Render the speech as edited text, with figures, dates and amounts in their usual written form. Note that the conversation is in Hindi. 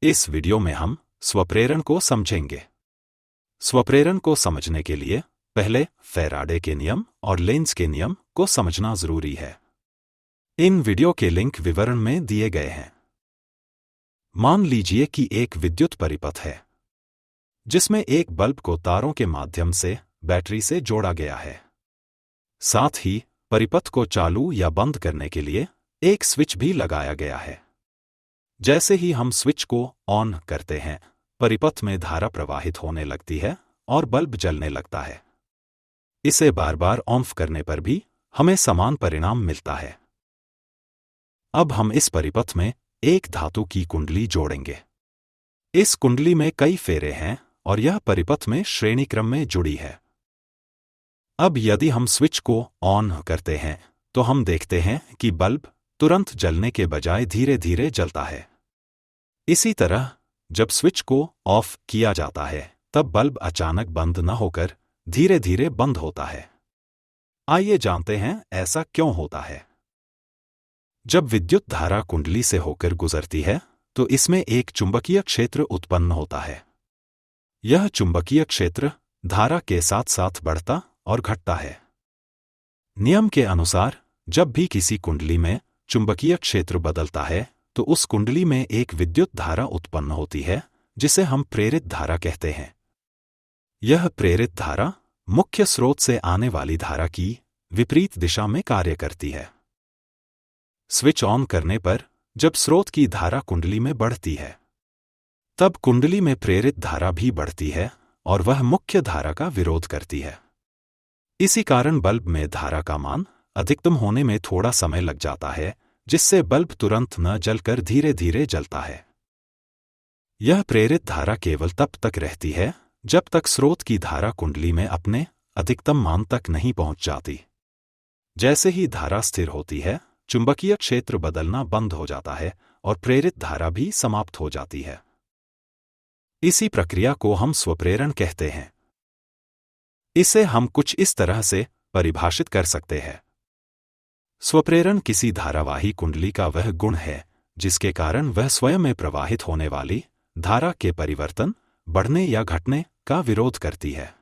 इस वीडियो में हम स्वप्रेरण को समझेंगे। स्वप्रेरण को समझने के लिए पहले फैराडे के नियम और लेंज के नियम को समझना जरूरी है। इन वीडियो के लिंक विवरण में दिए गए हैं। मान लीजिए कि एक विद्युत परिपथ है जिसमें एक बल्ब को तारों के माध्यम से बैटरी से जोड़ा गया है। साथ ही परिपथ को चालू या बंद करने के लिए एक स्विच भी लगाया गया है। जैसे ही हम स्विच को ऑन करते हैं, परिपथ में धारा प्रवाहित होने लगती है और बल्ब जलने लगता है। इसे बार बार ऑफ करने पर भी हमें समान परिणाम मिलता है। अब हम इस परिपथ में एक धातु की कुंडली जोड़ेंगे। इस कुंडली में कई फेरे हैं और यह परिपथ में श्रेणी क्रम में जुड़ी है। अब यदि हम स्विच को ऑन करते हैं तो हम देखते हैं कि बल्ब तुरंत जलने के बजाय धीरे धीरे जलता है। इसी तरह जब स्विच को ऑफ किया जाता है तब बल्ब अचानक बंद न होकर धीरे धीरे बंद होता है। आइए जानते हैं ऐसा क्यों होता है। जब विद्युत धारा कुंडली से होकर गुजरती है तो इसमें एक चुंबकीय क्षेत्र उत्पन्न होता है। यह चुंबकीय क्षेत्र धारा के साथ साथ बढ़ता और घटता है। नियम के अनुसार जब भी किसी कुंडली में चुंबकीय क्षेत्र बदलता है तो उस कुंडली में एक विद्युत धारा उत्पन्न होती है जिसे हम प्रेरित धारा कहते हैं। यह प्रेरित धारा मुख्य स्रोत से आने वाली धारा की विपरीत दिशा में कार्य करती है। स्विच ऑन करने पर जब स्रोत की धारा कुंडली में बढ़ती है तब कुंडली में प्रेरित धारा भी बढ़ती है और वह मुख्य धारा का विरोध करती है। इसी कारण बल्ब में धारा का मान अधिकतम होने में थोड़ा समय लग जाता है, जिससे बल्ब तुरंत न जलकर धीरे धीरे जलता है। यह प्रेरित धारा केवल तब तक रहती है जब तक स्रोत की धारा कुंडली में अपने अधिकतम मान तक नहीं पहुंच जाती। जैसे ही धारा स्थिर होती है, चुंबकीय क्षेत्र बदलना बंद हो जाता है और प्रेरित धारा भी समाप्त हो जाती है। इसी प्रक्रिया को हम स्वप्रेरण कहते हैं। इसे हम कुछ इस तरह से परिभाषित कर सकते हैं। स्वप्रेरण किसी धारावाही कुंडली का वह गुण है जिसके कारण वह स्वयं में प्रवाहित होने वाली धारा के परिवर्तन, बढ़ने या घटने का विरोध करती है।